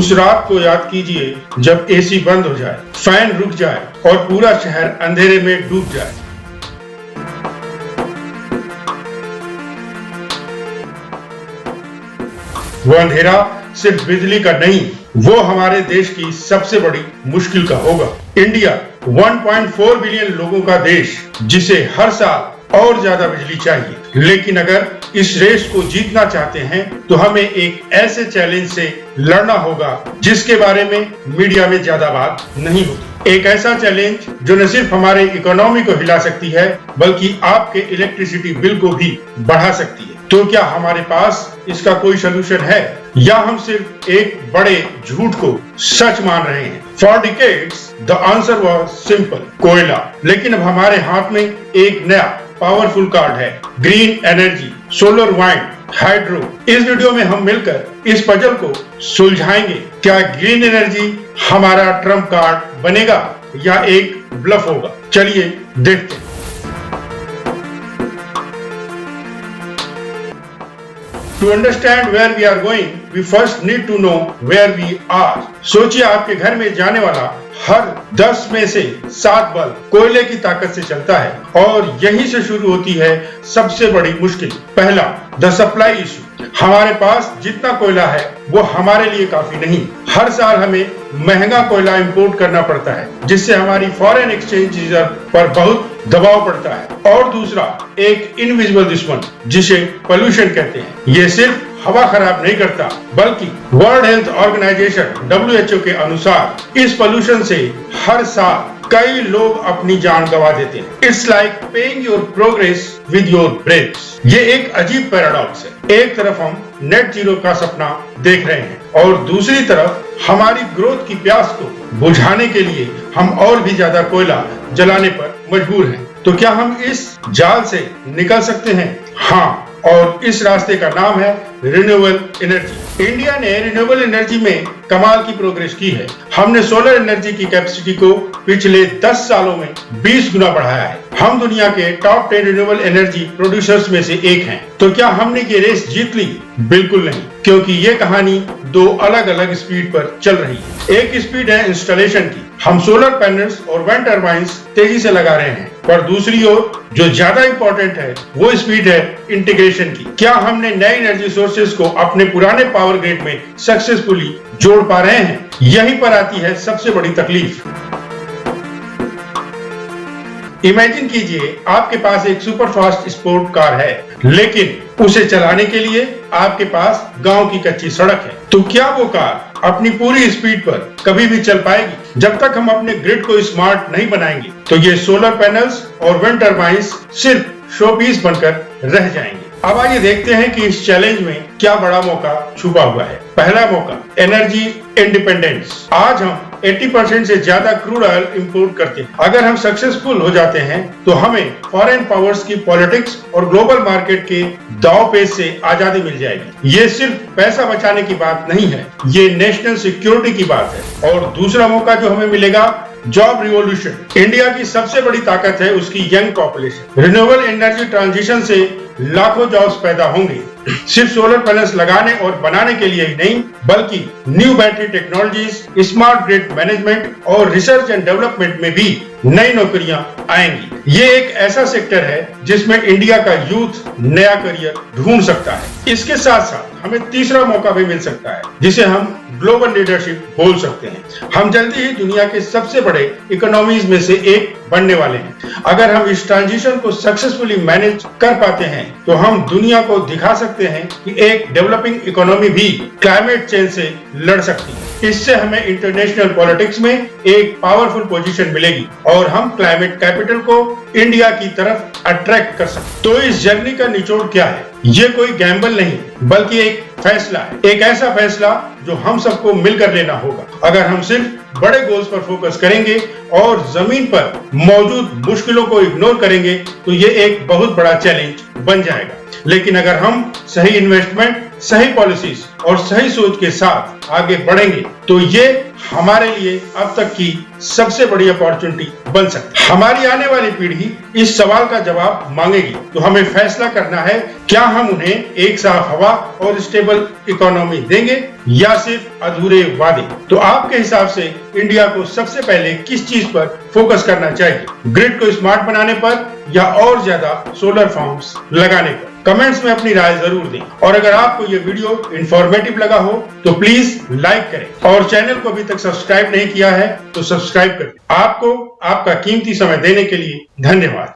उस रात को याद कीजिए जब एसी बंद हो जाए, फैन रुक जाए और पूरा शहर अंधेरे में डूब जाए। वो अंधेरा सिर्फ बिजली का नहीं, वो हमारे देश की सबसे बड़ी मुश्किल का होगा। इंडिया 1.4 बिलियन लोगों का देश, जिसे हर साल और ज्यादा बिजली चाहिए। लेकिन अगर इस रेस को जीतना चाहते हैं तो हमें एक ऐसे चैलेंज से लड़ना होगा जिसके बारे में मीडिया में ज्यादा बात नहीं होती। एक ऐसा चैलेंज जो न सिर्फ हमारे इकोनॉमी को हिला सकती है बल्कि आपके इलेक्ट्रिसिटी बिल को भी बढ़ा सकती है। तो क्या हमारे पास इसका कोई सलूशन है या हम सिर्फ एक बड़े झूठ को सच मान रहे हैं? For decades the answer was simple, कोयला। लेकिन अब हमारे हाथ में एक नया पावरफुल कार्ड है, green energy, solar, wind, hydro. इस वीडियो में हम मिलकर इस पजल को सुलझाएंगे। क्या ग्रीन एनर्जी हमारा ट्रम्प कार्ड बनेगा या एक ब्लफ होगा? चलिए देखते हैं। To understand where we are going, we first need to know where we are. सोचिए आपके घर में जाने वाला हर 10 में से 7 बल्ब कोयले की ताकत से चलता है और यहीं से शुरू होती है सबसे बड़ी मुश्किल। पहला, द सप्लाई इशू। हमारे पास जितना कोयला है वो हमारे लिए काफी नहीं। हर साल हमें महंगा कोयला इंपोर्ट करना पड़ता है जिससे हमारी फॉरेन एक्सचेंज रिजर्व पर बहुत दबाव पड़ता है। और दूसरा, एक इनविजिबल दुश्मन जिसे पोल्यूशन कहते हैं। ये सिर्फ हवा खराब नहीं करता बल्कि वर्ल्ड हेल्थ ऑर्गेनाइजेशन WHO के अनुसार इस पोल्यूशन से हर साल कई लोग अपनी जान गंवा देते हैं। It's like paying your progress with your breath. ये एक अजीब पैराडॉक्स है। एक तरफ हम नेट जीरो का सपना देख रहे हैं और दूसरी तरफ हमारी ग्रोथ की प्यास को बुझाने के लिए हम और भी ज्यादा कोयला जलाने पर मजबूर हैं। तो क्या हम इस जाल से निकल सकते हैं? हाँ, और इस रास्ते का नाम है रिन्यूएबल एनर्जी। इंडिया ने रिन्यूएबल एनर्जी में कमाल की प्रोग्रेस की है। हमने सोलर एनर्जी की कैपेसिटी को पिछले 10 सालों में 20 गुना बढ़ाया है। हम दुनिया के टॉप 10 रिन्यूएबल एनर्जी प्रोड्यूसर्स में से एक हैं। तो क्या हमने ये रेस जीत ली? बिल्कुल नहीं, क्योंकि ये कहानी 2 अलग अलग स्पीड पर चल रही है। एक स्पीड है इंस्टॉलेशन की, हम सोलर पैनल्स और विंड टर्बाइन्स तेजी से लगा रहे हैं। पर दूसरी ओर जो ज्यादा इंपॉर्टेंट है वो स्पीड है इंटीग्रेशन की। क्या हमने नए एनर्जी सोर्सेज को अपने पुराने पावर ग्रिड में सक्सेसफुली जोड़ पा रहे हैं? यहीं पर आती है सबसे बड़ी तकलीफ। इमेजिन कीजिए आपके पास एक सुपर फास्ट स्पोर्ट कार है, लेकिन उसे चलाने के लिए आपके पास गांव की कच्ची सड़क है। तो क्या वो कार अपनी पूरी स्पीड पर कभी भी चल पाएगी? जब तक हम अपने ग्रिड को स्मार्ट नहीं बनाएंगे तो ये सोलर पैनल्स और विंड टर्बाइन्स सिर्फ शो पीस बनकर रह जाएंगे। अब आइए देखते हैं कि इस चैलेंज में क्या बड़ा मौका छुपा हुआ है। पहला मौका, एनर्जी इंडिपेंडेंस। आज हम 80% से ज्यादा क्रूड ऑयल इंपोर्ट करते हैं। अगर हम सक्सेसफुल हो जाते हैं तो हमें फॉरेन पावर्स की पॉलिटिक्स और ग्लोबल मार्केट के दांवपेच से आजादी मिल जाएगी। ये सिर्फ पैसा बचाने की बात नहीं है, ये नेशनल सिक्योरिटी की बात है। और दूसरा मौका जो हमें मिलेगा, जॉब रिवॉल्यूशन। इंडिया की सबसे बड़ी ताकत है उसकी young population. Renewable energy transition से लाखों जॉब्स पैदा होंगे, सिर्फ सोलर पैनल्स लगाने और बनाने के लिए ही नहीं बल्कि new battery technologies, smart grid management और रिसर्च एंड डेवलपमेंट में भी नई नौकरियां आएंगी। ये एक ऐसा सेक्टर है जिसमें इंडिया का यूथ नया करियर ढूंढ सकता है। इसके साथ साथ हमें तीसरा मौका भी मिल सकता है जिसे हम ग्लोबल लीडरशिप बोल सकते हैं। हम जल्दी ही दुनिया के सबसे बड़े इकोनॉमीज में से एक बनने वाले हैं। अगर हम इस ट्रांजिशन को सक्सेसफुली मैनेज कर पाते हैं तो हम दुनिया को दिखा सकते हैं कि एक डेवलपिंग इकोनॉमी भी क्लाइमेट चेंज से लड़ सकती है। इससे हमें इंटरनेशनल पॉलिटिक्स में एक पावरफुल पोजीशन मिलेगी और हम क्लाइमेट कैपिटल को इंडिया की तरफ अट्रैक्ट कर सकते। तो इस जर्नी का निचोड़ क्या है? ये कोई गैम्बल नहीं बल्कि एक फैसला है, एक ऐसा फैसला जो हम सबको मिलकर लेना होगा। अगर हम सिर्फ बड़े गोल्स पर फोकस करेंगे और जमीन पर मौजूद मुश्किलों को इग्नोर करेंगे तो ये एक बहुत बड़ा चैलेंज बन जाएगा। लेकिन अगर हम सही इन्वेस्टमेंट, सही पॉलिसीज और सही सोच के साथ आगे बढ़ेंगे तो ये हमारे लिए अब तक की सबसे बड़ी अपॉर्चुनिटी बन सकती है। हमारी आने वाली पीढ़ी इस सवाल का जवाब मांगेगी, तो हमें फैसला करना है क्या हम उन्हें एक साफ हवा और स्टेबल इकोनॉमी देंगे या सिर्फ अधूरे वादे। तो आपके हिसाब से इंडिया को सबसे पहले किस चीज पर फोकस करना चाहिए? ग्रिड को स्मार्ट बनाने पर या और ज्यादा सोलर फार्म्स लगाने पर? कमेंट्स में अपनी राय जरूर दें। और अगर आपको ये वीडियो इंफॉर्मेटिव लगा हो तो प्लीज लाइक करें और चैनल को अभी तक सब्सक्राइब नहीं किया है तो सब्सक्राइब करें। आपको आपका कीमती समय देने के लिए धन्यवाद।